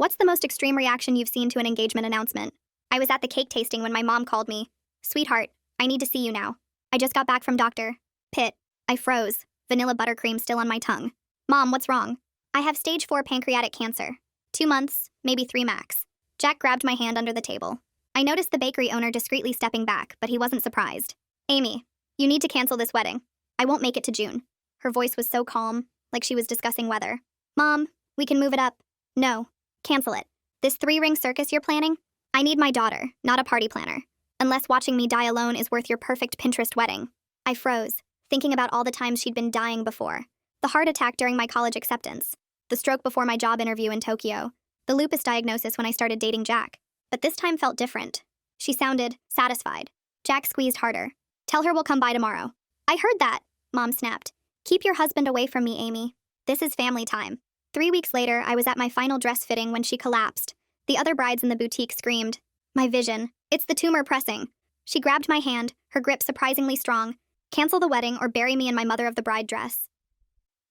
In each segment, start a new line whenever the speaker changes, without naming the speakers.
What's the most extreme reaction you've seen to an engagement announcement? I was at the cake tasting when my mom called me. Sweetheart, I need to see you now. I just got back from Dr. Pitt. I froze, vanilla buttercream still on my tongue. Mom, what's wrong? I have stage 4 pancreatic cancer. 2 months, maybe 3 max. Jack grabbed my hand under the table. I noticed the bakery owner discreetly stepping back, but he wasn't surprised. Amy, you need to cancel this wedding. I won't make it to June. Her voice was so calm, like she was discussing weather. Mom, we can move it up. No, cancel it. This 3-ring circus you're planning? I need my daughter, not a party planner. Unless watching me die alone is worth your perfect Pinterest wedding. I froze, thinking about all the times she'd been dying before. The heart attack during my college acceptance. The stroke before my job interview in Tokyo. The lupus diagnosis when I started dating Jack. But this time felt different. She sounded satisfied. Jack squeezed harder. Tell her we'll come by tomorrow. I heard that, Mom snapped. Keep your husband away from me, Amy. This is family time. 3 weeks later, I was at my final dress fitting when she collapsed. The other brides in the boutique screamed. My vision. It's the tumor pressing. She grabbed my hand, her grip surprisingly strong. Cancel the wedding or bury me in my mother of the bride dress.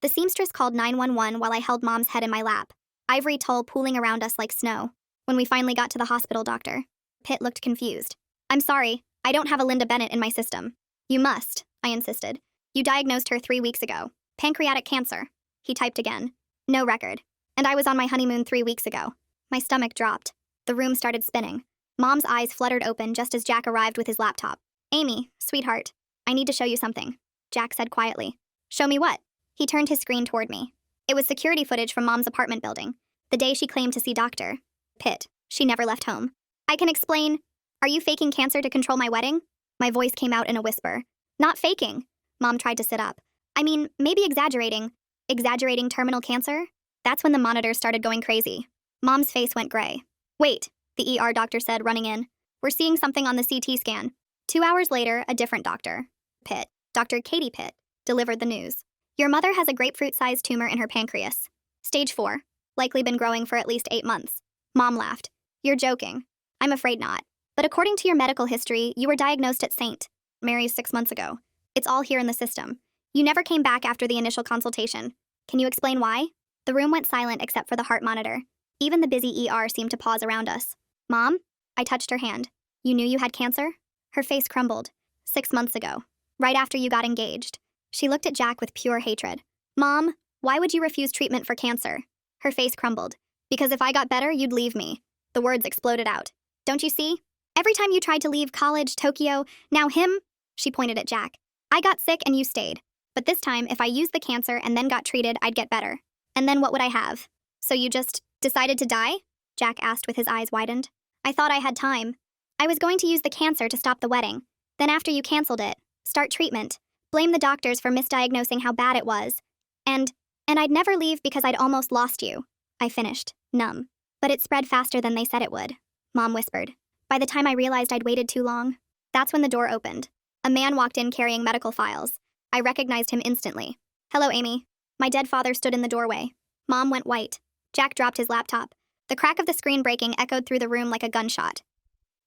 The seamstress called 911 while I held Mom's head in my lap. Ivory tulle pooling around us like snow. When we finally got to the hospital, Dr. Pitt looked confused. I'm sorry, I don't have a Linda Bennett in my system. You must, I insisted. You diagnosed her 3 weeks ago. Pancreatic cancer. He typed again. No record. And I was on my honeymoon 3 weeks ago. My stomach dropped. The room started spinning. Mom's eyes fluttered open just as Jack arrived with his laptop. Amy, sweetheart, I need to show you something, Jack said quietly. Show me what? He turned his screen toward me. It was security footage from Mom's apartment building. The day she claimed to see Dr. Pitt. She never left home. I can explain. Are you faking cancer to control my wedding? My voice came out in a whisper. Not faking. Mom tried to sit up. I mean, maybe exaggerating. Exaggerating terminal cancer? That's when the monitors started going crazy. Mom's face went gray. Wait, the ER doctor said, running in. We're seeing something on the CT scan. 2 hours later, a different doctor, Pitt, Dr. Katie Pitt, delivered the news. Your mother has a grapefruit-sized tumor in her pancreas. Stage 4. Likely been growing for at least 8 months. Mom laughed. You're joking. I'm afraid not. But according to your medical history, you were diagnosed at St. Mary's 6 months ago. It's all here in the system. You never came back after the initial consultation. Can you explain why? The room went silent except for the heart monitor. Even the busy ER seemed to pause around us. Mom? I touched her hand. You knew you had cancer? Her face crumbled. 6 months ago. Right after you got engaged. She looked at Jack with pure hatred. Mom, why would you refuse treatment for cancer? Her face crumbled. Because if I got better, you'd leave me. The words exploded out. Don't you see? Every time you tried to leave college, Tokyo, now him, she pointed at Jack. I got sick and you stayed. But this time, if I used the cancer and then got treated, I'd get better. And then what would I have? So you just decided to die? Jack asked with his eyes widened. I thought I had time. I was going to use the cancer to stop the wedding. Then after you canceled it, start treatment. Blame the doctors for misdiagnosing how bad it was. And I'd never leave because I'd almost lost you. I finished, numb. But it spread faster than they said it would. Mom whispered. By the time I realized I'd waited too long, that's when the door opened. A man walked in carrying medical files. I recognized him instantly. Hello, Amy. My dead father stood in the doorway. Mom went white. Jack dropped his laptop. The crack of the screen breaking echoed through the room like a gunshot.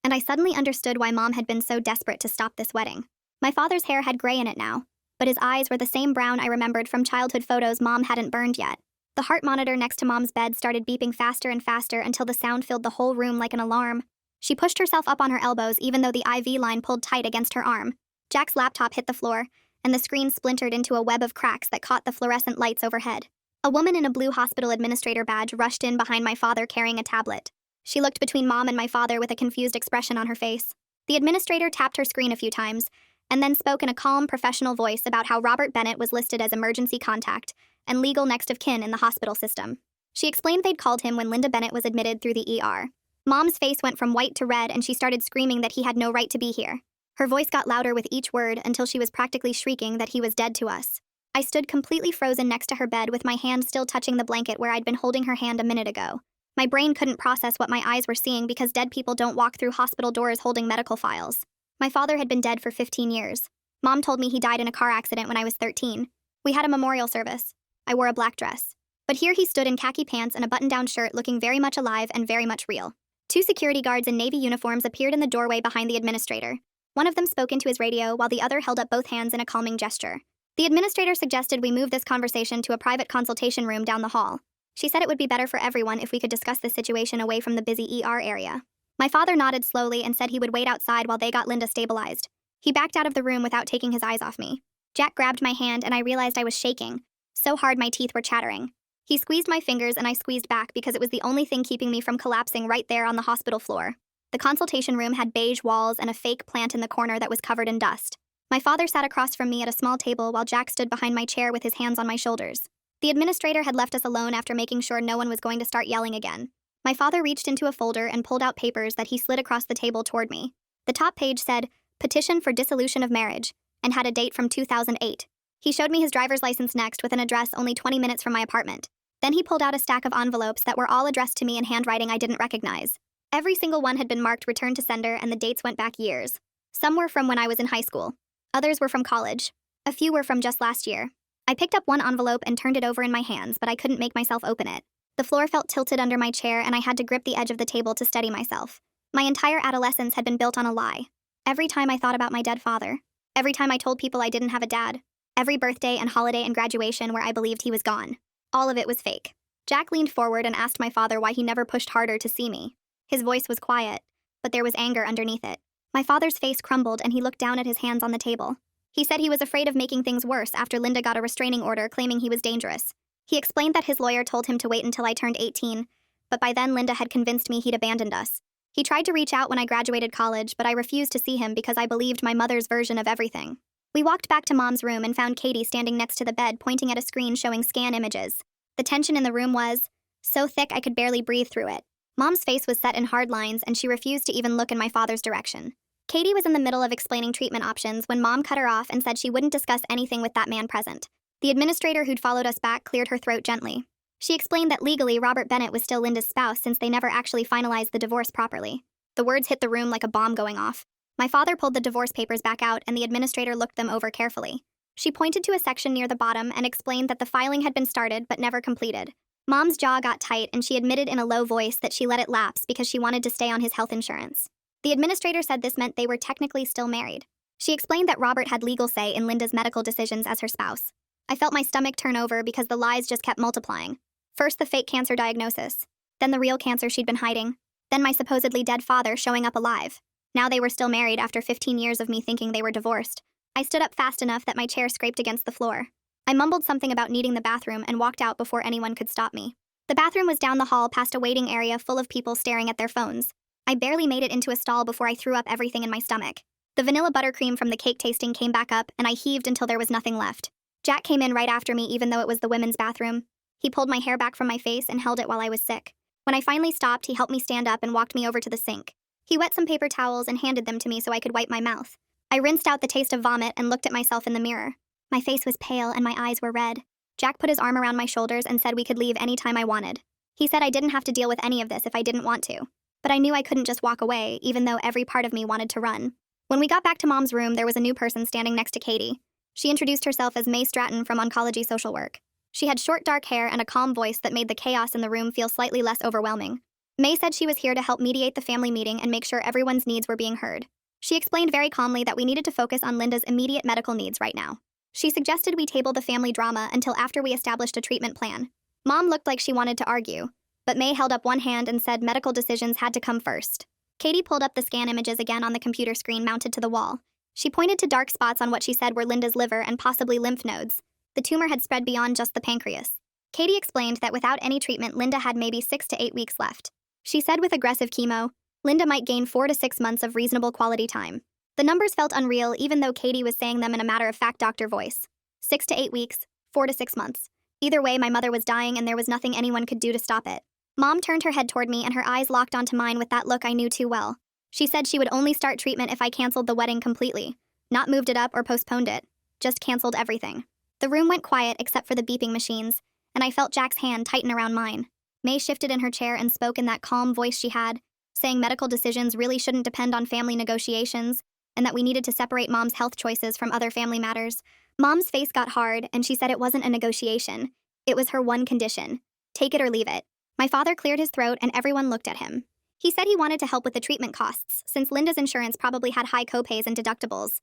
And I suddenly understood why Mom had been so desperate to stop this wedding. My father's hair had gray in it now, but his eyes were the same brown I remembered from childhood photos Mom hadn't burned yet. The heart monitor next to Mom's bed started beeping faster and faster until the sound filled the whole room like an alarm. She pushed herself up on her elbows even though the IV line pulled tight against her arm. Jack's laptop hit the floor, and the screen splintered into a web of cracks that caught the fluorescent lights overhead. A woman in a blue hospital administrator badge rushed in behind my father carrying a tablet. She looked between Mom and my father with a confused expression on her face. The administrator tapped her screen a few times, and then spoke in a calm, professional voice about how Robert Bennett was listed as emergency contact and legal next of kin in the hospital system. She explained they'd called him when Linda Bennett was admitted through the ER. Mom's face went from white to red and she started screaming that he had no right to be here. Her voice got louder with each word until she was practically shrieking that he was dead to us. I stood completely frozen next to her bed with my hand still touching the blanket where I'd been holding her hand a minute ago. My brain couldn't process what my eyes were seeing because dead people don't walk through hospital doors holding medical files. My father had been dead for 15 years. Mom told me he died in a car accident when I was 13. We had a memorial service. I wore a black dress. But here he stood in khaki pants and a button-down shirt looking very much alive and very much real. 2 security guards in navy uniforms appeared in the doorway behind the administrator. One of them spoke into his radio while the other held up both hands in a calming gesture. The administrator suggested we move this conversation to a private consultation room down the hall. She said it would be better for everyone if we could discuss the situation away from the busy ER area. My father nodded slowly and said he would wait outside while they got Linda stabilized. He backed out of the room without taking his eyes off me. Jack grabbed my hand and I realized I was shaking, so hard my teeth were chattering. He squeezed my fingers and I squeezed back because it was the only thing keeping me from collapsing right there on the hospital floor. The consultation room had beige walls and a fake plant in the corner that was covered in dust. My father sat across from me at a small table while Jack stood behind my chair with his hands on my shoulders. The administrator had left us alone after making sure no one was going to start yelling again. My father reached into a folder and pulled out papers that he slid across the table toward me. The top page said, "Petition for Dissolution of Marriage," and had a date from 2008. He showed me his driver's license next with an address only 20 minutes from my apartment. Then he pulled out a stack of envelopes that were all addressed to me in handwriting I didn't recognize. Every single one had been marked return to sender and the dates went back years. Some were from when I was in high school. Others were from college. A few were from just last year. I picked up one envelope and turned it over in my hands, but I couldn't make myself open it. The floor felt tilted under my chair and I had to grip the edge of the table to steady myself. My entire adolescence had been built on a lie. Every time I thought about my dead father. Every time I told people I didn't have a dad. Every birthday and holiday and graduation where I believed he was gone. All of it was fake. Jack leaned forward and asked my father why he never pushed harder to see me. His voice was quiet, but there was anger underneath it. My father's face crumbled and he looked down at his hands on the table. He said he was afraid of making things worse after Linda got a restraining order claiming he was dangerous. He explained that his lawyer told him to wait until I turned 18, but by then Linda had convinced me he'd abandoned us. He tried to reach out when I graduated college, but I refused to see him because I believed my mother's version of everything. We walked back to Mom's room and found Katie standing next to the bed pointing at a screen showing scan images. The tension in the room was so thick I could barely breathe through it. Mom's face was set in hard lines and she refused to even look in my father's direction. Katie was in the middle of explaining treatment options when Mom cut her off and said she wouldn't discuss anything with that man present. The administrator who'd followed us back cleared her throat gently. She explained that legally Robert Bennett was still Linda's spouse since they never actually finalized the divorce properly. The words hit the room like a bomb going off. My father pulled the divorce papers back out and the administrator looked them over carefully. She pointed to a section near the bottom and explained that the filing had been started but never completed. Mom's jaw got tight and she admitted in a low voice that she let it lapse because she wanted to stay on his health insurance. The administrator said this meant they were technically still married. She explained that Robert had legal say in Linda's medical decisions as her spouse. I felt my stomach turn over because the lies just kept multiplying. First the fake cancer diagnosis, then the real cancer she'd been hiding, then my supposedly dead father showing up alive. Now they were still married after 15 years of me thinking they were divorced. I stood up fast enough that my chair scraped against the floor. I mumbled something about needing the bathroom and walked out before anyone could stop me. The bathroom was down the hall past a waiting area full of people staring at their phones. I barely made it into a stall before I threw up everything in my stomach. The vanilla buttercream from the cake tasting came back up and I heaved until there was nothing left. Jack came in right after me even though it was the women's bathroom. He pulled my hair back from my face and held it while I was sick. When I finally stopped, he helped me stand up and walked me over to the sink. He wet some paper towels and handed them to me so I could wipe my mouth. I rinsed out the taste of vomit and looked at myself in the mirror. My face was pale and my eyes were red. Jack put his arm around my shoulders and said we could leave any time I wanted. He said I didn't have to deal with any of this if I didn't want to. But I knew I couldn't just walk away, even though every part of me wanted to run. When we got back to Mom's room, there was a new person standing next to Katie. She introduced herself as May Stratton from Oncology Social Work. She had short dark hair and a calm voice that made the chaos in the room feel slightly less overwhelming. May said she was here to help mediate the family meeting and make sure everyone's needs were being heard. She explained very calmly that we needed to focus on Linda's immediate medical needs right now. She suggested we table the family drama until after we established a treatment plan. Mom looked like she wanted to argue, but May held up one hand and said medical decisions had to come first. Katie pulled up the scan images again on the computer screen mounted to the wall. She pointed to dark spots on what she said were Linda's liver and possibly lymph nodes. The tumor had spread beyond just the pancreas. Katie explained that without any treatment, Linda had maybe 6 to 8 weeks left. She said with aggressive chemo, Linda might gain 4 to 6 months of reasonable quality time. The numbers felt unreal even though Katie was saying them in a matter-of-fact doctor voice. 6 to 8 weeks, 4 to 6 months. Either way, my mother was dying and there was nothing anyone could do to stop it. Mom turned her head toward me and her eyes locked onto mine with that look I knew too well. She said she would only start treatment if I canceled the wedding completely. Not moved it up or postponed it. Just canceled everything. The room went quiet except for the beeping machines, and I felt Jack's hand tighten around mine. May shifted in her chair and spoke in that calm voice she had, saying medical decisions really shouldn't depend on family negotiations, and that we needed to separate Mom's health choices from other family matters. Mom's face got hard, and she said it wasn't a negotiation. It was her one condition. Take it or leave it. My father cleared his throat and everyone looked at him. He said he wanted to help with the treatment costs, since Linda's insurance probably had high copays and deductibles.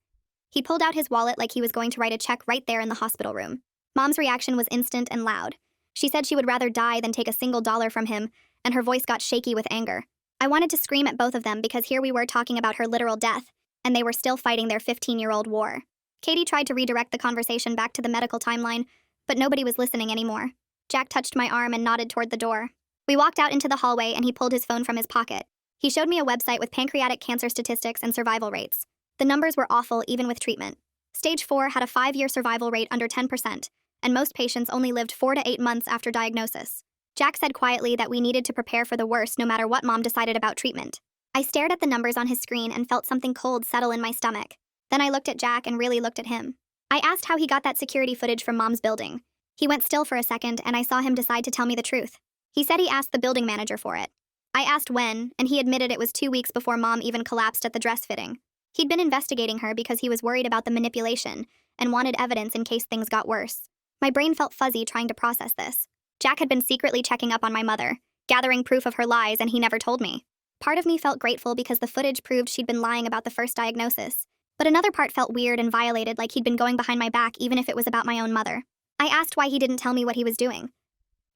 He pulled out his wallet like he was going to write a check right there in the hospital room. Mom's reaction was instant and loud. She said she would rather die than take a single dollar from him, and her voice got shaky with anger. I wanted to scream at both of them because here we were talking about her literal death, and they were still fighting their 15-year-old war. Katie tried to redirect the conversation back to the medical timeline, but nobody was listening anymore. Jack touched my arm and nodded toward the door. We walked out into the hallway and he pulled his phone from his pocket. He showed me a website with pancreatic cancer statistics and survival rates. The numbers were awful even with treatment. Stage 4 had a 5-year survival rate under 10%, and most patients only lived 4 to 8 months after diagnosis. Jack said quietly that we needed to prepare for the worst no matter what Mom decided about treatment. I stared at the numbers on his screen and felt something cold settle in my stomach. Then I looked at Jack and really looked at him. I asked how he got that security footage from Mom's building. He went still for a second and I saw him decide to tell me the truth. He said he asked the building manager for it. I asked when, and he admitted it was 2 weeks before Mom even collapsed at the dress fitting. He'd been investigating her because he was worried about the manipulation and wanted evidence in case things got worse. My brain felt fuzzy trying to process this. Jack had been secretly checking up on my mother, gathering proof of her lies, and he never told me. Part of me felt grateful because the footage proved she'd been lying about the first diagnosis. But another part felt weird and violated, like he'd been going behind my back even if it was about my own mother. I asked why he didn't tell me what he was doing.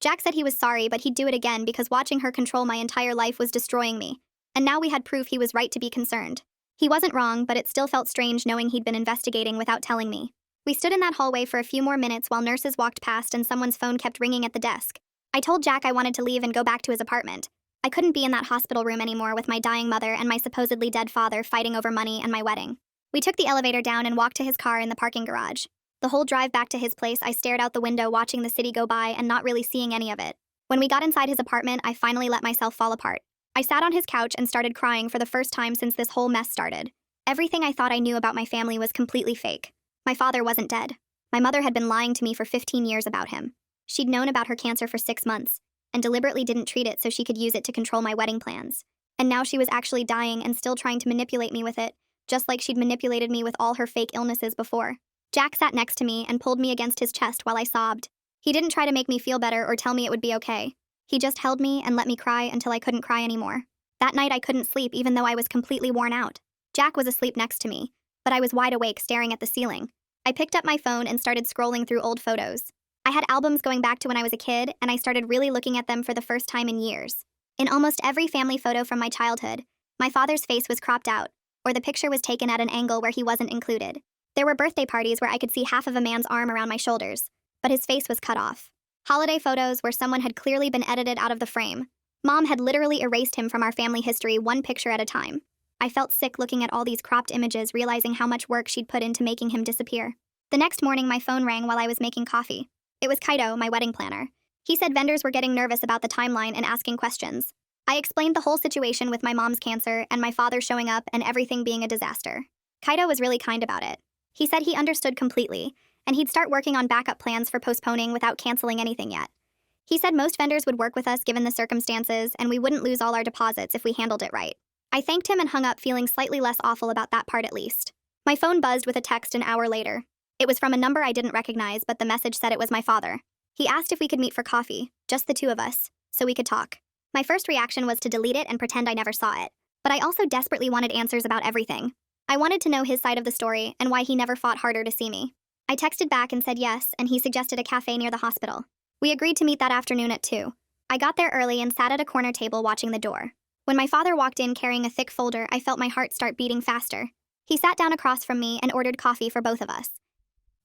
Jack said he was sorry, but he'd do it again because watching her control my entire life was destroying me. And now we had proof he was right to be concerned. He wasn't wrong, but it still felt strange knowing he'd been investigating without telling me. We stood in that hallway for a few more minutes while nurses walked past and someone's phone kept ringing at the desk. I told Jack I wanted to leave and go back to his apartment. I couldn't be in that hospital room anymore with my dying mother and my supposedly dead father fighting over money and my wedding. We took the elevator down and walked to his car in the parking garage. The whole drive back to his place, I stared out the window watching the city go by and not really seeing any of it. When we got inside his apartment, I finally let myself fall apart. I sat on his couch and started crying for the first time since this whole mess started. Everything I thought I knew about my family was completely fake. My father wasn't dead. My mother had been lying to me for 15 years about him. She'd known about her cancer for 6 months and deliberately didn't treat it so she could use it to control my wedding plans. And now she was actually dying and still trying to manipulate me with it, just like she'd manipulated me with all her fake illnesses before. Jack sat next to me and pulled me against his chest while I sobbed. He didn't try to make me feel better or tell me it would be okay. He just held me and let me cry until I couldn't cry anymore. That night I couldn't sleep even though I was completely worn out. Jack was asleep next to me, but I was wide awake staring at the ceiling. I picked up my phone and started scrolling through old photos. I had albums going back to when I was a kid, and I started really looking at them for the first time in years. In almost every family photo from my childhood, my father's face was cropped out, or the picture was taken at an angle where he wasn't included. There were birthday parties where I could see half of a man's arm around my shoulders, but his face was cut off. Holiday photos where someone had clearly been edited out of the frame. Mom had literally erased him from our family history one picture at a time. I felt sick looking at all these cropped images, realizing how much work she'd put into making him disappear. The next morning, my phone rang while I was making coffee. It was Kaito, my wedding planner. He said vendors were getting nervous about the timeline and asking questions. I explained the whole situation with my mom's cancer and my father showing up and everything being a disaster. Kaito was really kind about it. He said he understood completely, and he'd start working on backup plans for postponing without canceling anything yet. He said most vendors would work with us given the circumstances, and we wouldn't lose all our deposits if we handled it right. I thanked him and hung up, feeling slightly less awful about that part at least. My phone buzzed with a text an hour later. It was from a number I didn't recognize, but the message said it was my father. He asked if we could meet for coffee, just the two of us, so we could talk. My first reaction was to delete it and pretend I never saw it, but I also desperately wanted answers about everything. I wanted to know his side of the story and why he never fought harder to see me. I texted back and said yes, and he suggested a cafe near the hospital. We agreed to meet that afternoon at 2. I got there early and sat at a corner table watching the door. When my father walked in carrying a thick folder, I felt my heart start beating faster. He sat down across from me and ordered coffee for both of us.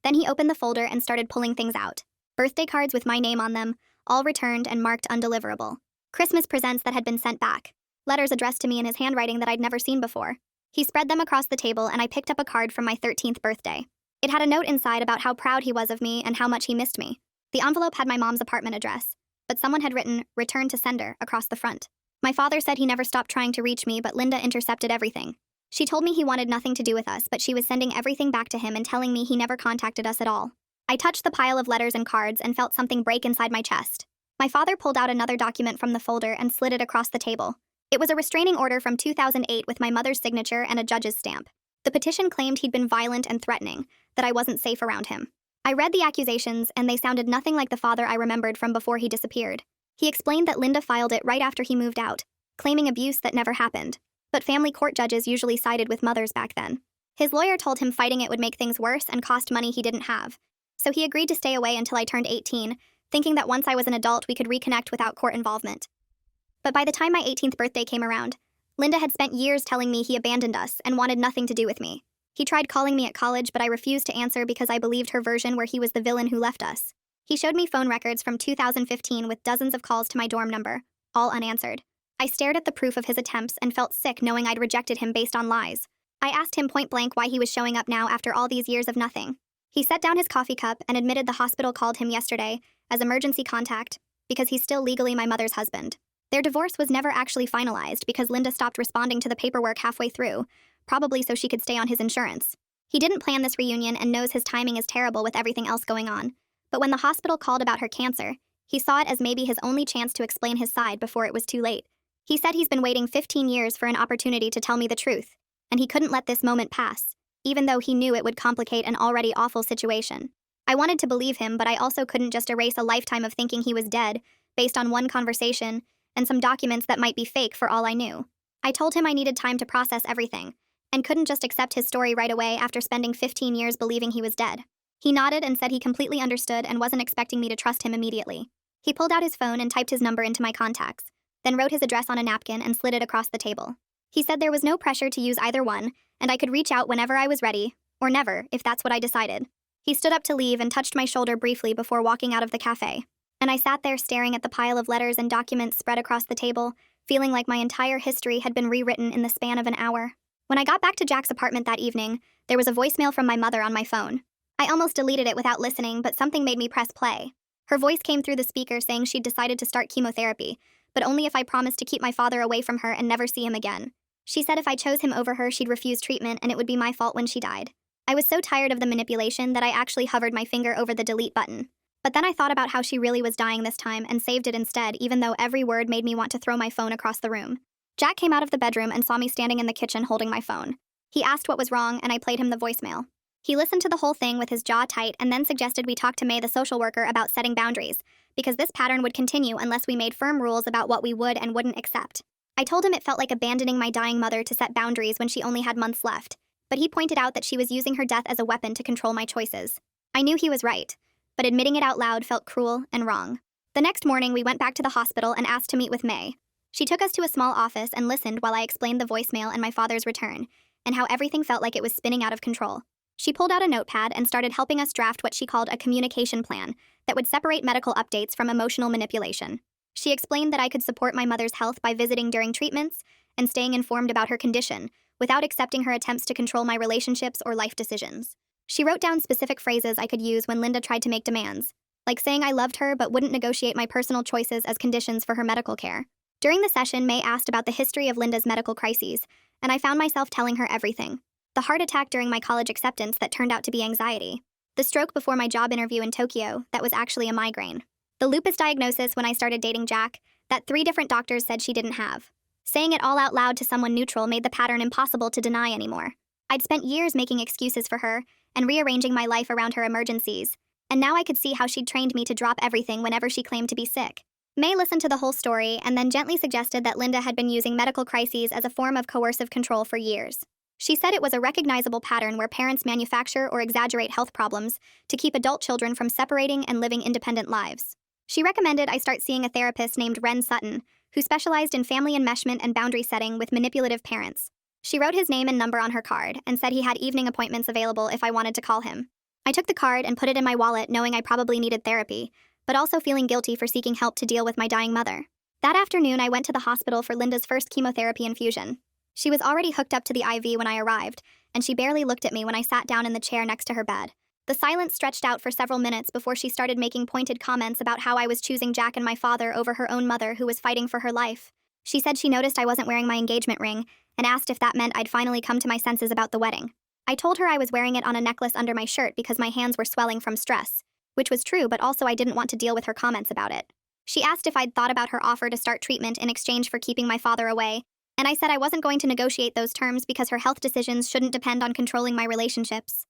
Then he opened the folder and started pulling things out. Birthday cards with my name on them, all returned and marked undeliverable. Christmas presents that had been sent back. Letters addressed to me in his handwriting that I'd never seen before. He spread them across the table and I picked up a card from my 13th birthday. It had a note inside about how proud he was of me and how much he missed me. The envelope had my mom's apartment address, but someone had written, "Return to sender," across the front. My father said he never stopped trying to reach me, but Linda intercepted everything. She told me he wanted nothing to do with us, but she was sending everything back to him and telling me he never contacted us at all. I touched the pile of letters and cards and felt something break inside my chest. My father pulled out another document from the folder and slid it across the table. It was a restraining order from 2008 with my mother's signature and a judge's stamp. The petition claimed he'd been violent and threatening, that I wasn't safe around him. I read the accusations, and they sounded nothing like the father I remembered from before he disappeared. He explained that Linda filed it right after he moved out, claiming abuse that never happened. But family court judges usually sided with mothers back then. His lawyer told him fighting it would make things worse and cost money he didn't have. So he agreed to stay away until I turned 18, thinking that once I was an adult we could reconnect without court involvement. But by the time my 18th birthday came around, Linda had spent years telling me he abandoned us and wanted nothing to do with me. He tried calling me at college, but I refused to answer because I believed her version where he was the villain who left us. He showed me phone records from 2015 with dozens of calls to my dorm number, all unanswered. I stared at the proof of his attempts and felt sick knowing I'd rejected him based on lies. I asked him point blank why he was showing up now after all these years of nothing. He set down his coffee cup and admitted the hospital called him yesterday as emergency contact because he's still legally my mother's husband. Their divorce was never actually finalized because Linda stopped responding to the paperwork halfway through, probably so she could stay on his insurance. He didn't plan this reunion and knows his timing is terrible with everything else going on. But when the hospital called about her cancer, he saw it as maybe his only chance to explain his side before it was too late. He said he's been waiting 15 years for an opportunity to tell me the truth, and he couldn't let this moment pass, even though he knew it would complicate an already awful situation. I wanted to believe him, but I also couldn't just erase a lifetime of thinking he was dead based on one conversation and some documents that might be fake for all I knew. I told him I needed time to process everything, and couldn't just accept his story right away after spending 15 years believing he was dead. He nodded and said he completely understood and wasn't expecting me to trust him immediately. He pulled out his phone and typed his number into my contacts, then wrote his address on a napkin and slid it across the table. He said there was no pressure to use either one, and I could reach out whenever I was ready, or never, if that's what I decided. He stood up to leave and touched my shoulder briefly before walking out of the cafe, and I sat there staring at the pile of letters and documents spread across the table, feeling like my entire history had been rewritten in the span of an hour. When I got back to Jack's apartment that evening, there was a voicemail from my mother on my phone. I almost deleted it without listening, but something made me press play. Her voice came through the speaker saying she'd decided to start chemotherapy, but only if I promised to keep my father away from her and never see him again. She said if I chose him over her, she'd refuse treatment and it would be my fault when she died. I was so tired of the manipulation that I actually hovered my finger over the delete button. But then I thought about how she really was dying this time and saved it instead, even though every word made me want to throw my phone across the room. Jack came out of the bedroom and saw me standing in the kitchen holding my phone. He asked what was wrong and I played him the voicemail. He listened to the whole thing with his jaw tight and then suggested we talk to May, the social worker, about setting boundaries, because this pattern would continue unless we made firm rules about what we would and wouldn't accept. I told him it felt like abandoning my dying mother to set boundaries when she only had months left, but he pointed out that she was using her death as a weapon to control my choices. I knew he was right, but admitting it out loud felt cruel and wrong. The next morning, we went back to the hospital and asked to meet with May. She took us to a small office and listened while I explained the voicemail and my father's return, and how everything felt like it was spinning out of control. She pulled out a notepad and started helping us draft what she called a communication plan that would separate medical updates from emotional manipulation. She explained that I could support my mother's health by visiting during treatments and staying informed about her condition, without accepting her attempts to control my relationships or life decisions. She wrote down specific phrases I could use when Linda tried to make demands, like saying I loved her but wouldn't negotiate my personal choices as conditions for her medical care. During the session, May asked about the history of Linda's medical crises, and I found myself telling her everything. The heart attack during my college acceptance that turned out to be anxiety. The stroke before my job interview in Tokyo that was actually a migraine. The lupus diagnosis when I started dating Jack that 3 different doctors said she didn't have. Saying it all out loud to someone neutral made the pattern impossible to deny anymore. I'd spent years making excuses for her and rearranging my life around her emergencies, and now I could see how she'd trained me to drop everything whenever she claimed to be sick. May listened to the whole story and then gently suggested that Linda had been using medical crises as a form of coercive control for years. She said it was a recognizable pattern where parents manufacture or exaggerate health problems to keep adult children from separating and living independent lives. She recommended I start seeing a therapist named Ren Sutton, who specialized in family enmeshment and boundary setting with manipulative parents. She wrote his name and number on her card and said he had evening appointments available if I wanted to call him. I took the card and put it in my wallet knowing I probably needed therapy, but also feeling guilty for seeking help to deal with my dying mother. That afternoon, I went to the hospital for Linda's first chemotherapy infusion. She was already hooked up to the IV when I arrived, and she barely looked at me when I sat down in the chair next to her bed. The silence stretched out for several minutes before she started making pointed comments about how I was choosing Jack and my father over her own mother who was fighting for her life. She said she noticed I wasn't wearing my engagement ring and asked if that meant I'd finally come to my senses about the wedding. I told her I was wearing it on a necklace under my shirt because my hands were swelling from stress, which was true, but also I didn't want to deal with her comments about it. She asked if I'd thought about her offer to start treatment in exchange for keeping my father away, and I said I wasn't going to negotiate those terms because her health decisions shouldn't depend on controlling my relationships.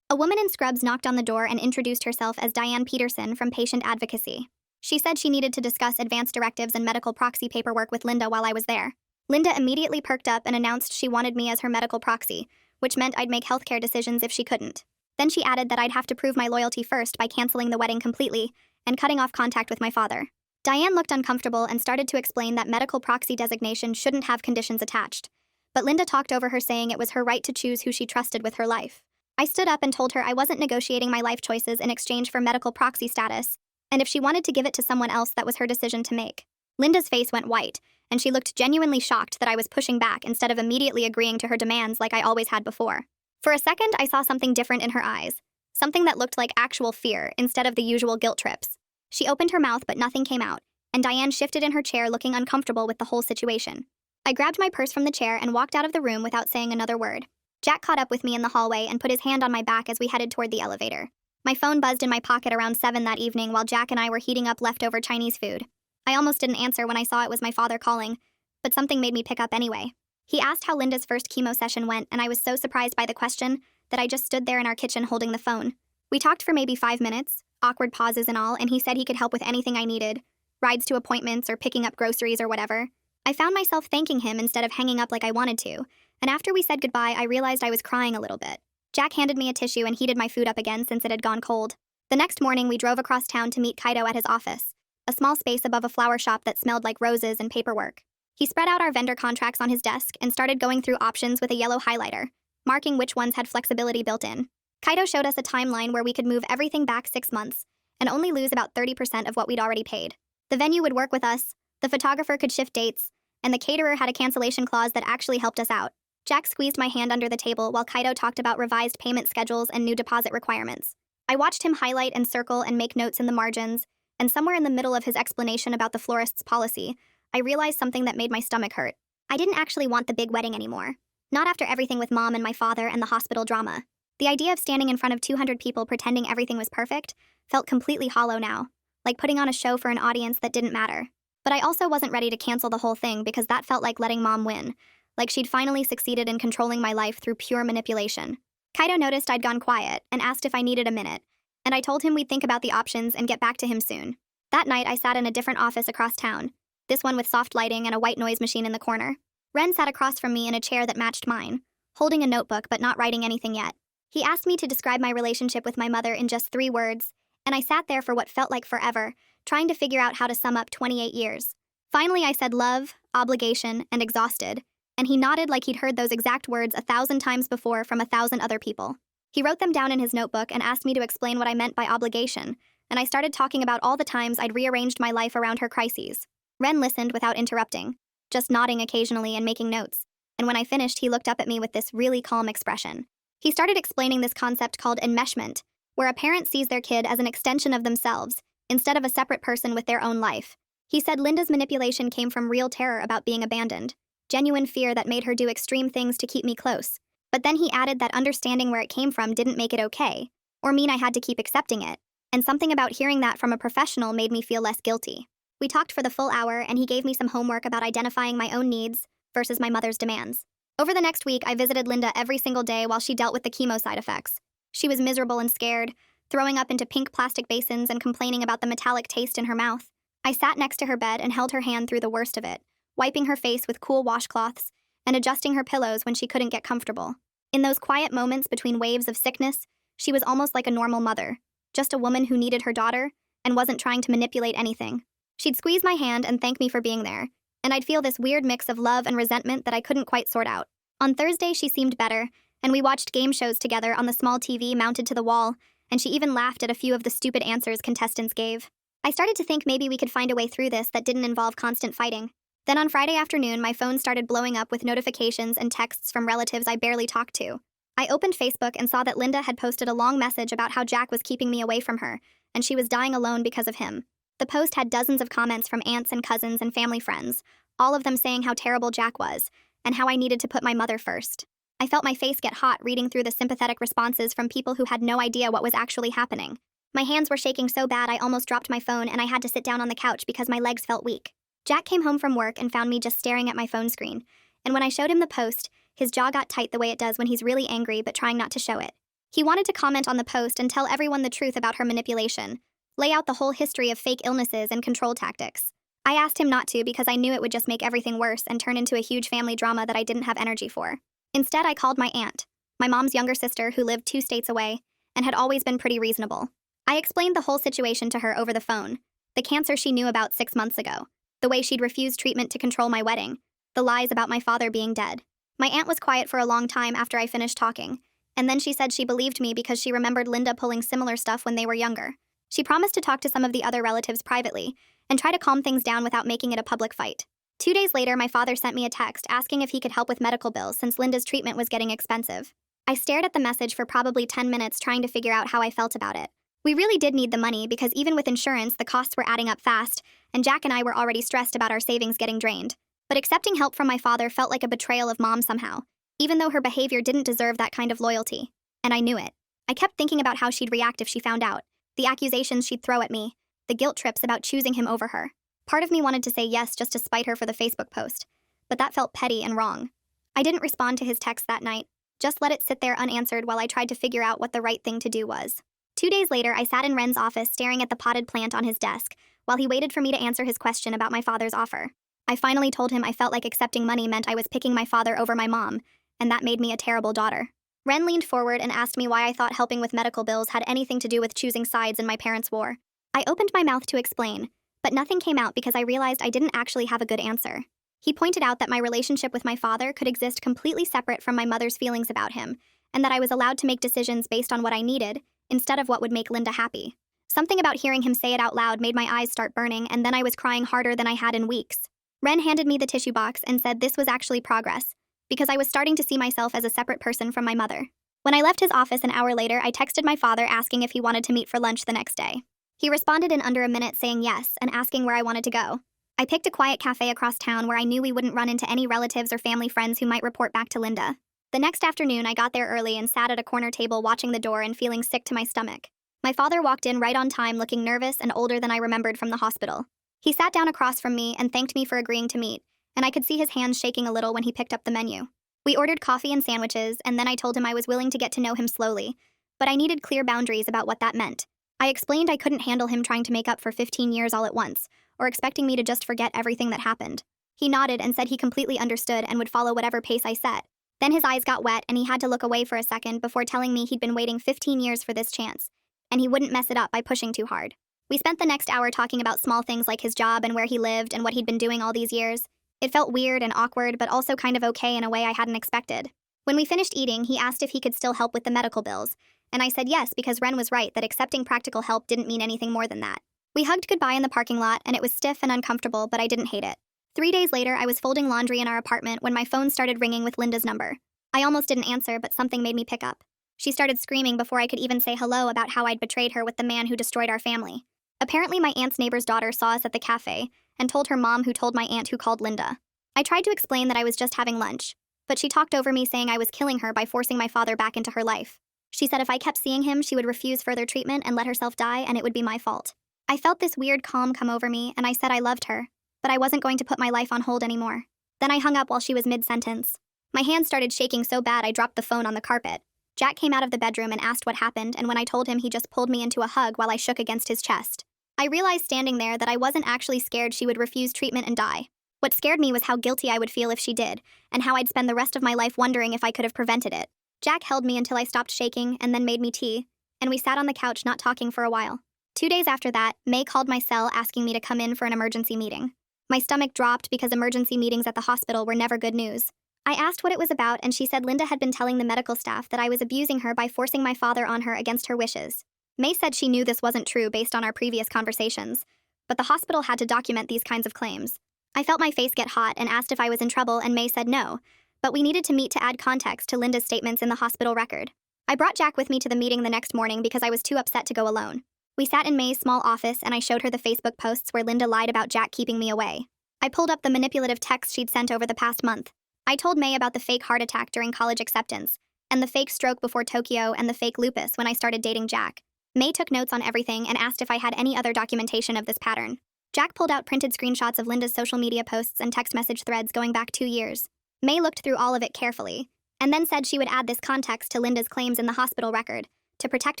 A woman in scrubs knocked on the door and introduced herself as Diane Peterson from Patient Advocacy. She said she needed to discuss advance directives and medical proxy paperwork with Linda while I was there. Linda immediately perked up and announced she wanted me as her medical proxy, which meant I'd make healthcare decisions if she couldn't. Then she added that I'd have to prove my loyalty first by canceling the wedding completely and cutting off contact with my father. Diane looked uncomfortable and started to explain that medical proxy designation shouldn't have conditions attached. But Linda talked over her, saying it was her right to choose who she trusted with her life. I stood up and told her I wasn't negotiating my life choices in exchange for medical proxy status, and if she wanted to give it to someone else, that was her decision to make. Linda's face went white, and she looked genuinely shocked that I was pushing back instead of immediately agreeing to her demands like I always had before. For a second, I saw something different in her eyes, something that looked like actual fear instead of the usual guilt trips. She opened her mouth, but nothing came out, and Diane shifted in her chair, looking uncomfortable with the whole situation. I grabbed my purse from the chair and walked out of the room without saying another word. Jack caught up with me in the hallway and put his hand on my back as we headed toward the elevator. My phone buzzed in my pocket around 7 that evening while Jack and I were heating up leftover Chinese food. I almost didn't answer when I saw it was my father calling, but something made me pick up anyway. He asked how Linda's first chemo session went, and I was so surprised by the question that I just stood there in our kitchen holding the phone. We talked for maybe 5 minutes, awkward pauses and all, and he said he could help with anything I needed, rides to appointments or picking up groceries or whatever. I found myself thanking him instead of hanging up like I wanted to, and after we said goodbye, I realized I was crying a little bit. Jack handed me a tissue and heated my food up again since it had gone cold. The next morning, we drove across town to meet Kaito at his office, a small space above a flower shop that smelled like roses and paperwork. He spread out our vendor contracts on his desk and started going through options with a yellow highlighter, marking which ones had flexibility built in. Kaito showed us a timeline where we could move everything back 6 months and only lose about 30% of what we'd already paid. The venue would work with us, the photographer could shift dates, and the caterer had a cancellation clause that actually helped us out. Jack squeezed my hand under the table while Kaito talked about revised payment schedules and new deposit requirements. I watched him highlight and circle and make notes in the margins, and somewhere in the middle of his explanation about the florist's policy, I realized something that made my stomach hurt. I didn't actually want the big wedding anymore. Not after everything with Mom and my father and the hospital drama. The idea of standing in front of 200 people pretending everything was perfect felt completely hollow now, like putting on a show for an audience that didn't matter. But I also wasn't ready to cancel the whole thing because that felt like letting Mom win, like she'd finally succeeded in controlling my life through pure manipulation. Kaito noticed I'd gone quiet and asked if I needed a minute, and I told him we'd think about the options and get back to him soon. That night, I sat in a different office across town, this one with soft lighting and a white noise machine in the corner. Ren sat across from me in a chair that matched mine, holding a notebook but not writing anything yet. He asked me to describe my relationship with my mother in just 3 words, and I sat there for what felt like forever, trying to figure out how to sum up 28 years. Finally, I said love, obligation, and exhausted, and he nodded like he'd heard those exact words 1,000 times before from 1,000 other people. He wrote them down in his notebook and asked me to explain what I meant by obligation, and I started talking about all the times I'd rearranged my life around her crises. Ren listened without interrupting, just nodding occasionally and making notes, and when I finished, he looked up at me with this really calm expression. He started explaining this concept called enmeshment, where a parent sees their kid as an extension of themselves, instead of a separate person with their own life. He said Linda's manipulation came from real terror about being abandoned, genuine fear that made her do extreme things to keep me close. But then he added that understanding where it came from didn't make it okay, or mean I had to keep accepting it, and something about hearing that from a professional made me feel less guilty. We talked for the full hour, and he gave me some homework about identifying my own needs versus my mother's demands. Over the next week, I visited Linda every single day while she dealt with the chemo side effects. She was miserable and scared, throwing up into pink plastic basins and complaining about the metallic taste in her mouth. I sat next to her bed and held her hand through the worst of it, wiping her face with cool washcloths and adjusting her pillows when she couldn't get comfortable. In those quiet moments between waves of sickness, she was almost like a normal mother, just a woman who needed her daughter and wasn't trying to manipulate anything. She'd squeeze my hand and thank me for being there, and I'd feel this weird mix of love and resentment that I couldn't quite sort out. On Thursday, she seemed better, and we watched game shows together on the small TV mounted to the wall, and she even laughed at a few of the stupid answers contestants gave. I started to think maybe we could find a way through this that didn't involve constant fighting. Then on Friday afternoon, my phone started blowing up with notifications and texts from relatives I barely talked to. I opened Facebook and saw that Linda had posted a long message about how Jack was keeping me away from her, and she was dying alone because of him. The post had dozens of comments from aunts and cousins and family friends, all of them saying how terrible Jack was, and how I needed to put my mother first. I felt my face get hot reading through the sympathetic responses from people who had no idea what was actually happening. My hands were shaking so bad I almost dropped my phone and I had to sit down on the couch because my legs felt weak. Jack came home from work and found me just staring at my phone screen, and when I showed him the post, his jaw got tight the way it does when he's really angry but trying not to show it. He wanted to comment on the post and tell everyone the truth about her manipulation, lay out the whole history of fake illnesses and control tactics. I asked him not to because I knew it would just make everything worse and turn into a huge family drama that I didn't have energy for. Instead, I called my aunt, my mom's younger sister who lived 2 states away, and had always been pretty reasonable. I explained the whole situation to her over the phone. The cancer she knew about 6 months ago. The way she'd refused treatment to control my wedding. The lies about my father being dead. My aunt was quiet for a long time after I finished talking, and then she said she believed me because she remembered Linda pulling similar stuff when they were younger. She promised to talk to some of the other relatives privately and try to calm things down without making it a public fight. 2 days later, my father sent me a text asking if he could help with medical bills since Linda's treatment was getting expensive. I stared at the message for probably 10 minutes trying to figure out how I felt about it. We really did need the money because even with insurance, the costs were adding up fast, and Jack and I were already stressed about our savings getting drained. But accepting help from my father felt like a betrayal of Mom somehow, even though her behavior didn't deserve that kind of loyalty. And I knew it. I kept thinking about how she'd react if she found out, the accusations she'd throw at me, the guilt trips about choosing him over her. Part of me wanted to say yes just to spite her for the Facebook post, but that felt petty and wrong. I didn't respond to his text that night, just let it sit there unanswered while I tried to figure out what the right thing to do was. 2 days later, I sat in Ren's office staring at the potted plant on his desk while he waited for me to answer his question about my father's offer. I finally told him I felt like accepting money meant I was picking my father over my mom, and that made me a terrible daughter. Ren leaned forward and asked me why I thought helping with medical bills had anything to do with choosing sides in my parents' war. I opened my mouth to explain, but nothing came out because I realized I didn't actually have a good answer. He pointed out that my relationship with my father could exist completely separate from my mother's feelings about him, and that I was allowed to make decisions based on what I needed, instead of what would make Linda happy. Something about hearing him say it out loud made my eyes start burning, and then I was crying harder than I had in weeks. Ren handed me the tissue box and said this was actually progress, because I was starting to see myself as a separate person from my mother. When I left his office an hour later, I texted my father asking if he wanted to meet for lunch the next day. He responded in under a minute saying yes and asking where I wanted to go. I picked a quiet cafe across town where I knew we wouldn't run into any relatives or family friends who might report back to Linda. The next afternoon, I got there early and sat at a corner table watching the door and feeling sick to my stomach. My father walked in right on time looking nervous and older than I remembered from the hospital. He sat down across from me and thanked me for agreeing to meet, and I could see his hands shaking a little when he picked up the menu. We ordered coffee and sandwiches, and then I told him I was willing to get to know him slowly, but I needed clear boundaries about what that meant. I explained I couldn't handle him trying to make up for 15 years all at once, or expecting me to just forget everything that happened. He nodded and said he completely understood and would follow whatever pace I set. Then his eyes got wet and he had to look away for a second before telling me he'd been waiting 15 years for this chance, and he wouldn't mess it up by pushing too hard. We spent the next hour talking about small things like his job and where he lived and what he'd been doing all these years. It felt weird and awkward, but also kind of okay in a way I hadn't expected. When we finished eating, he asked if he could still help with the medical bills, and I said yes because Ren was right that accepting practical help didn't mean anything more than that. We hugged goodbye in the parking lot, and it was stiff and uncomfortable, but I didn't hate it. 3 days later, I was folding laundry in our apartment when my phone started ringing with Linda's number. I almost didn't answer, but something made me pick up. She started screaming before I could even say hello about how I'd betrayed her with the man who destroyed our family. Apparently, my aunt's neighbor's daughter saw us at the cafe and told her mom who told my aunt who called Linda. I tried to explain that I was just having lunch, but she talked over me saying I was killing her by forcing my father back into her life. She said if I kept seeing him, she would refuse further treatment and let herself die, and it would be my fault. I felt this weird calm come over me, and I said I loved her, but I wasn't going to put my life on hold anymore. Then I hung up while she was mid-sentence. My hands started shaking so bad I dropped the phone on the carpet. Jack came out of the bedroom and asked what happened, and when I told him, he just pulled me into a hug while I shook against his chest. I realized standing there that I wasn't actually scared she would refuse treatment and die. What scared me was how guilty I would feel if she did, and how I'd spend the rest of my life wondering if I could have prevented it. Jack held me until I stopped shaking and then made me tea, and we sat on the couch not talking for a while. 2 days after that, May called my cell asking me to come in for an emergency meeting. My stomach dropped because emergency meetings at the hospital were never good news. I asked what it was about, and she said Linda had been telling the medical staff that I was abusing her by forcing my father on her against her wishes. May said she knew this wasn't true based on our previous conversations, but the hospital had to document these kinds of claims. I felt my face get hot and asked if I was in trouble, and May said no, but we needed to meet to add context to Linda's statements in the hospital record. I brought Jack with me to the meeting the next morning because I was too upset to go alone. We sat in May's small office, and I showed her the Facebook posts where Linda lied about Jack keeping me away. I pulled up the manipulative texts she'd sent over the past month. I told May about the fake heart attack during college acceptance, and the fake stroke before Tokyo, and the fake lupus when I started dating Jack. May took notes on everything and asked if I had any other documentation of this pattern. Jack pulled out printed screenshots of Linda's social media posts and text message threads going back 2 years. May looked through all of it carefully, and then said she would add this context to Linda's claims in the hospital record to protect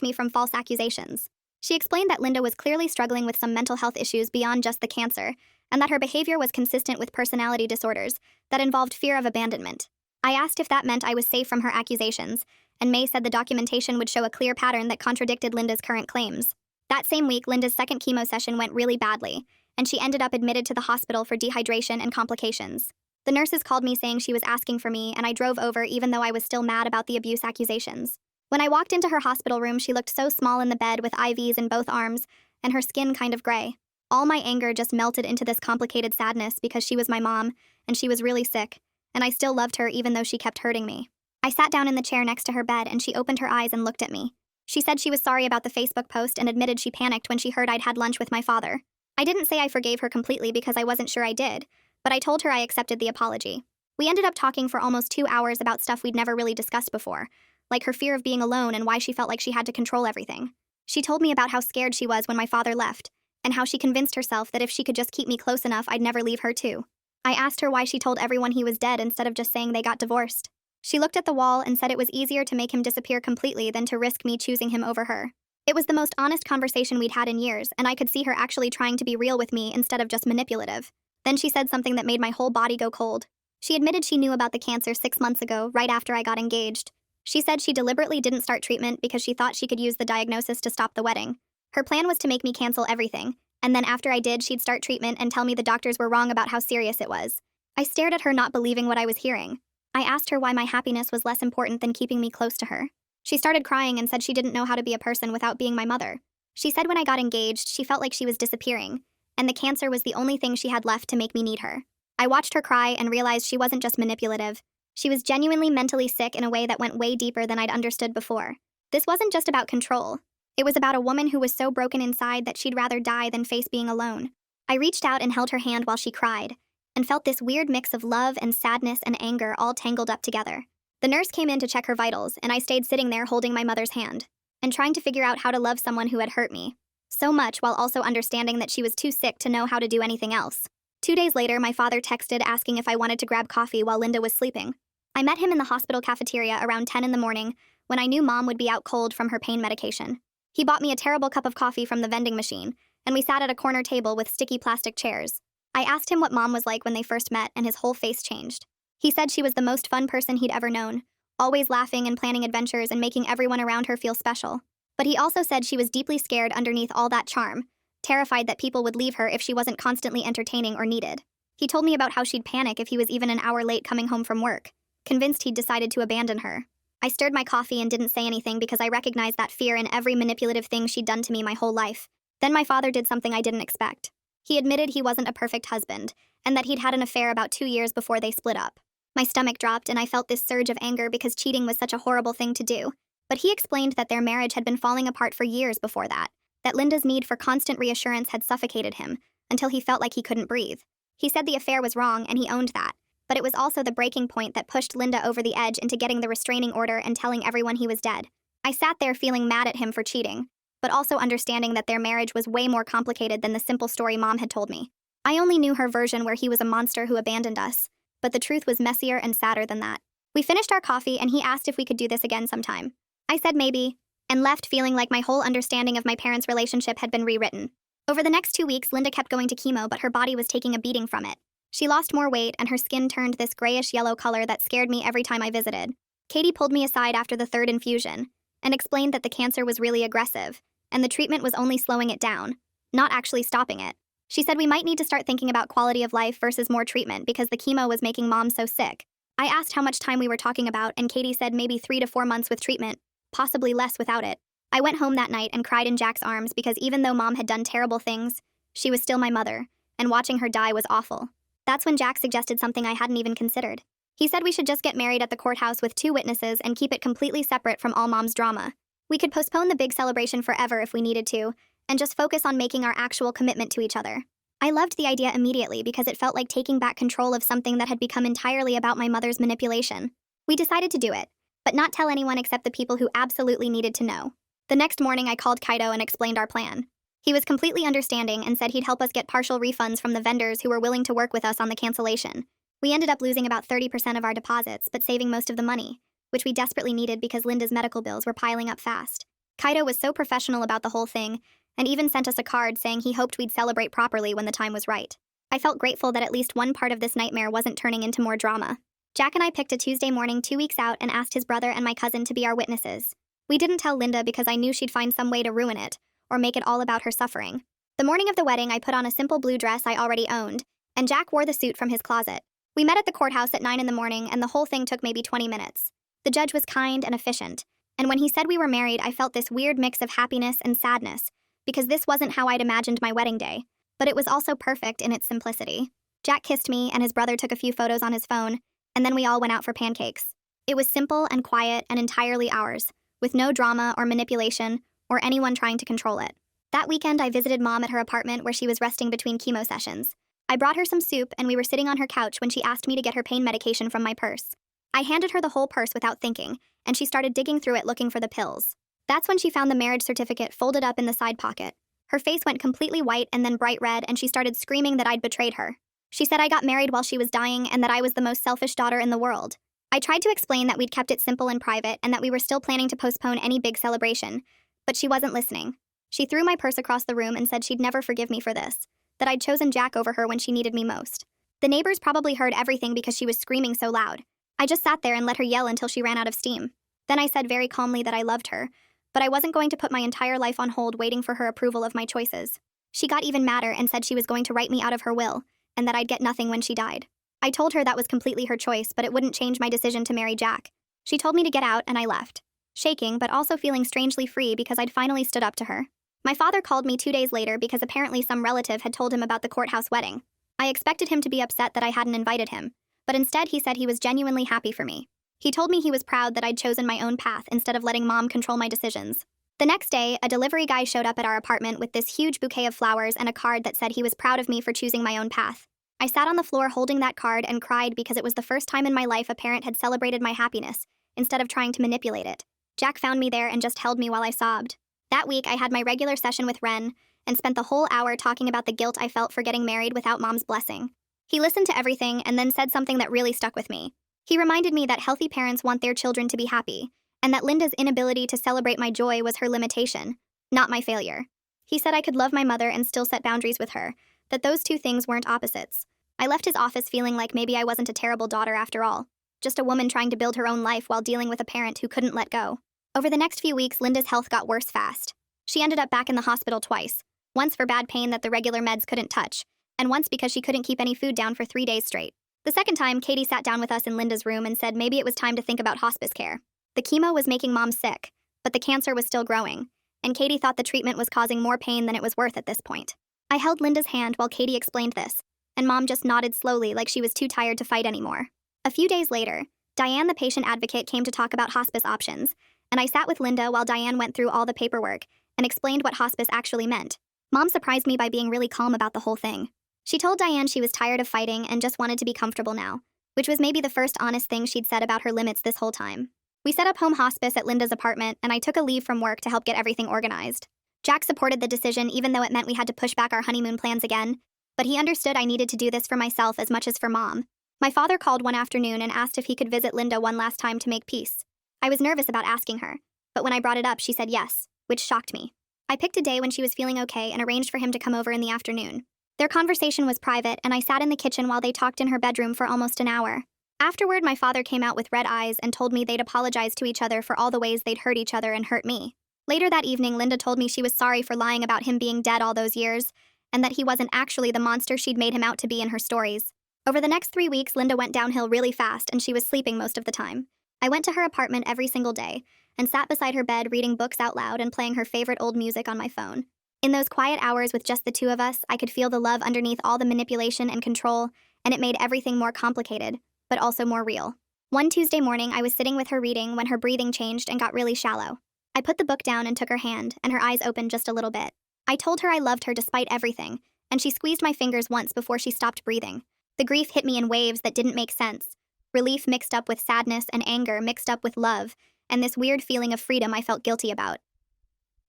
me from false accusations. She explained that Linda was clearly struggling with some mental health issues beyond just the cancer, and that her behavior was consistent with personality disorders that involved fear of abandonment. I asked if that meant I was safe from her accusations, and May said the documentation would show a clear pattern that contradicted Linda's current claims. That same week, Linda's second chemo session went really badly, and she ended up admitted to the hospital for dehydration and complications. The nurses called me saying she was asking for me, and I drove over even though I was still mad about the abuse accusations. When I walked into her hospital room, she looked so small in the bed with IVs in both arms, and her skin kind of gray. All my anger just melted into this complicated sadness because she was my mom, and she was really sick, and I still loved her even though she kept hurting me. I sat down in the chair next to her bed, and she opened her eyes and looked at me. She said she was sorry about the Facebook post and admitted she panicked when she heard I'd had lunch with my father. I didn't say I forgave her completely because I wasn't sure I did, but I told her I accepted the apology. We ended up talking for almost 2 hours about stuff we'd never really discussed before, like her fear of being alone and why she felt like she had to control everything. She told me about how scared she was when my father left, and how she convinced herself that if she could just keep me close enough, I'd never leave her too. I asked her why she told everyone he was dead instead of just saying they got divorced. She looked at the wall and said it was easier to make him disappear completely than to risk me choosing him over her. It was the most honest conversation we'd had in years, and I could see her actually trying to be real with me instead of just manipulative. Then she said something that made my whole body go cold. She admitted she knew about the cancer 6 months ago, right after I got engaged. She said she deliberately didn't start treatment because she thought she could use the diagnosis to stop the wedding. Her plan was to make me cancel everything, and then after I did, she'd start treatment and tell me the doctors were wrong about how serious it was. I stared at her, not believing what I was hearing. I asked her why my happiness was less important than keeping me close to her. She started crying and said she didn't know how to be a person without being my mother. She said when I got engaged, she felt like she was disappearing, and the cancer was the only thing she had left to make me need her. I watched her cry and realized she wasn't just manipulative. She was genuinely mentally sick in a way that went way deeper than I'd understood before. This wasn't just about control. It was about a woman who was so broken inside that she'd rather die than face being alone. I reached out and held her hand while she cried, and felt this weird mix of love and sadness and anger all tangled up together. The nurse came in to check her vitals, and I stayed sitting there holding my mother's hand, and trying to figure out how to love someone who had hurt me so much, while also understanding that she was too sick to know how to do anything else. 2 days later, my father texted asking if I wanted to grab coffee while Linda was sleeping. I met him in the hospital cafeteria around 10 in the morning when I knew Mom would be out cold from her pain medication. He bought me a terrible cup of coffee from the vending machine, and we sat at a corner table with sticky plastic chairs. I asked him what Mom was like when they first met, and his whole face changed. He said she was the most fun person he'd ever known, always laughing and planning adventures and making everyone around her feel special. But he also said she was deeply scared underneath all that charm, terrified that people would leave her if she wasn't constantly entertaining or needed. He told me about how she'd panic if he was even an hour late coming home from work, convinced he'd decided to abandon her. I stirred my coffee and didn't say anything because I recognized that fear in every manipulative thing she'd done to me my whole life. Then my father did something I didn't expect. He admitted he wasn't a perfect husband, and that he'd had an affair about 2 years before they split up. My stomach dropped, and I felt this surge of anger because cheating was such a horrible thing to do. But he explained that their marriage had been falling apart for years before that Linda's need for constant reassurance had suffocated him until he felt like he couldn't breathe. He said the affair was wrong, and he owned that. But it was also the breaking point that pushed Linda over the edge into getting the restraining order and telling everyone he was dead. I sat there feeling mad at him for cheating, but also understanding that their marriage was way more complicated than the simple story Mom had told me. I only knew her version where he was a monster who abandoned us, but the truth was messier and sadder than that. We finished our coffee, and he asked if we could do this again sometime. I said maybe, and left feeling like my whole understanding of my parents' relationship had been rewritten. Over the next 2 weeks, Linda kept going to chemo, but her body was taking a beating from it. She lost more weight, and her skin turned this grayish-yellow color that scared me every time I visited. Katie pulled me aside after the 3rd infusion and explained that the cancer was really aggressive, and the treatment was only slowing it down, not actually stopping it. She said we might need to start thinking about quality of life versus more treatment because the chemo was making Mom so sick. I asked how much time we were talking about, and Katie said maybe 3 to 4 months with treatment, possibly less without it. I went home that night and cried in Jack's arms because even though Mom had done terrible things, she was still my mother, and watching her die was awful. That's when Jack suggested something I hadn't even considered. He said we should just get married at the courthouse with 2 witnesses and keep it completely separate from all Mom's drama. We could postpone the big celebration forever if we needed to, and just focus on making our actual commitment to each other. I loved the idea immediately because it felt like taking back control of something that had become entirely about my mother's manipulation. We decided to do it, but not tell anyone except the people who absolutely needed to know. The next morning, I called Kaido and explained our plan. He was completely understanding and said he'd help us get partial refunds from the vendors who were willing to work with us on the cancellation. We ended up losing about 30% of our deposits, but saving most of the money, which we desperately needed because Linda's medical bills were piling up fast. Kaido was so professional about the whole thing, and even sent us a card saying he hoped we'd celebrate properly when the time was right. I felt grateful that at least one part of this nightmare wasn't turning into more drama. Jack and I picked a Tuesday morning 2 weeks out and asked his brother and my cousin to be our witnesses. We didn't tell Linda because I knew she'd find some way to ruin it, or make it all about her suffering. The morning of the wedding, I put on a simple blue dress I already owned, and Jack wore the suit from his closet. We met at the courthouse at 9 in the morning, and the whole thing took maybe 20 minutes. The judge was kind and efficient, and when he said we were married, I felt this weird mix of happiness and sadness, because this wasn't how I'd imagined my wedding day, but it was also perfect in its simplicity. Jack kissed me, and his brother took a few photos on his phone, and then we all went out for pancakes. It was simple and quiet and entirely ours, with no drama or manipulation or anyone trying to control it. That weekend, I visited Mom at her apartment where she was resting between chemo sessions. I brought her some soup, and we were sitting on her couch when she asked me to get her pain medication from my purse. I handed her the whole purse without thinking, and she started digging through it looking for the pills. That's when she found the marriage certificate folded up in the side pocket. Her face went completely white and then bright red, and she started screaming that I'd betrayed her. She said I got married while she was dying and that I was the most selfish daughter in the world. I tried to explain that we'd kept it simple and private and that we were still planning to postpone any big celebration, but she wasn't listening. She threw my purse across the room and said she'd never forgive me for this, that I'd chosen Jack over her when she needed me most. The neighbors probably heard everything because she was screaming so loud. I just sat there and let her yell until she ran out of steam. Then I said very calmly that I loved her, but I wasn't going to put my entire life on hold waiting for her approval of my choices. She got even madder and said she was going to write me out of her will, and that I'd get nothing when she died. I told her that was completely her choice, but it wouldn't change my decision to marry Jack. She told me to get out, and I left, shaking but also feeling strangely free because I'd finally stood up to her. My father called me 2 days later because apparently some relative had told him about the courthouse wedding. I expected him to be upset that I hadn't invited him, but instead he said he was genuinely happy for me. He told me he was proud that I'd chosen my own path instead of letting Mom control my decisions. The next day, a delivery guy showed up at our apartment with this huge bouquet of flowers and a card that said he was proud of me for choosing my own path. I sat on the floor holding that card and cried because it was the first time in my life a parent had celebrated my happiness, instead of trying to manipulate it. Jack found me there and just held me while I sobbed. That week, I had my regular session with Ren and spent the whole hour talking about the guilt I felt for getting married without Mom's blessing. He listened to everything and then said something that really stuck with me. He reminded me that healthy parents want their children to be happy, and that Linda's inability to celebrate my joy was her limitation, not my failure. He said I could love my mother and still set boundaries with her, that those two things weren't opposites. I left his office feeling like maybe I wasn't a terrible daughter after all, just a woman trying to build her own life while dealing with a parent who couldn't let go. Over the next few weeks, Linda's health got worse fast. She ended up back in the hospital twice, once for bad pain that the regular meds couldn't touch, and once because she couldn't keep any food down for 3 days straight. The second time, Katie sat down with us in Linda's room and said maybe it was time to think about hospice care. The chemo was making Mom sick, but the cancer was still growing, and Katie thought the treatment was causing more pain than it was worth at this point. I held Linda's hand while Katie explained this, and Mom just nodded slowly like she was too tired to fight anymore. A few days later, Diane, the patient advocate, came to talk about hospice options, and I sat with Linda while Diane went through all the paperwork and explained what hospice actually meant. Mom surprised me by being really calm about the whole thing. She told Diane she was tired of fighting and just wanted to be comfortable now, which was maybe the first honest thing she'd said about her limits this whole time. We set up home hospice at Linda's apartment, and I took a leave from work to help get everything organized. Jack supported the decision even though it meant we had to push back our honeymoon plans again, but he understood I needed to do this for myself as much as for Mom. My father called one afternoon and asked if he could visit Linda one last time to make peace. I was nervous about asking her, but when I brought it up, she said yes, which shocked me. I picked a day when she was feeling okay and arranged for him to come over in the afternoon. Their conversation was private, and I sat in the kitchen while they talked in her bedroom for almost an hour. Afterward, my father came out with red eyes and told me they'd apologize to each other for all the ways they'd hurt each other and hurt me. Later that evening, Linda told me she was sorry for lying about him being dead all those years, and that he wasn't actually the monster she'd made him out to be in her stories. Over the next 3 weeks, Linda went downhill really fast, and she was sleeping most of the time. I went to her apartment every single day, and sat beside her bed reading books out loud and playing her favorite old music on my phone. In those quiet hours with just the two of us, I could feel the love underneath all the manipulation and control, and it made everything more complicated, but also more real. One Tuesday morning, I was sitting with her reading when her breathing changed and got really shallow. I put the book down and took her hand, and her eyes opened just a little bit. I told her I loved her despite everything, and she squeezed my fingers once before she stopped breathing. The grief hit me in waves that didn't make sense. Relief mixed up with sadness and anger mixed up with love, and this weird feeling of freedom I felt guilty about.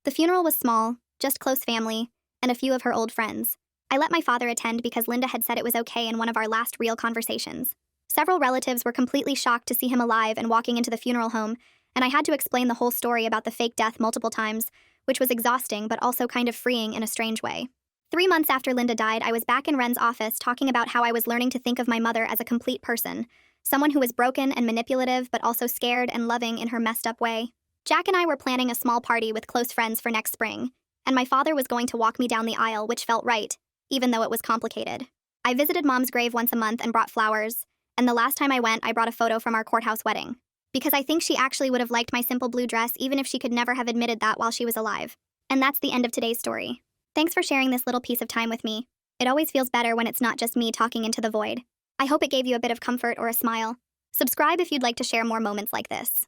The funeral was small, just close family, and a few of her old friends. I let my father attend because Linda had said it was okay in one of our last real conversations. Several relatives were completely shocked to see him alive and walking into the funeral home, and I had to explain the whole story about the fake death multiple times, which was exhausting but also kind of freeing in a strange way. 3 months after Linda died, I was back in Ren's office talking about how I was learning to think of my mother as a complete person, someone who was broken and manipulative but also scared and loving in her messed up way. Jack and I were planning a small party with close friends for next spring, and my father was going to walk me down the aisle, which felt right, even though it was complicated. I visited Mom's grave once a month and brought flowers, and the last time I went, I brought a photo from our courthouse wedding. Because I think she actually would have liked my simple blue dress even if she could never have admitted that while she was alive. And that's the end of today's story. Thanks for sharing this little piece of time with me. It always feels better when it's not just me talking into the void. I hope it gave you a bit of comfort or a smile. Subscribe if you'd like to share more moments like this.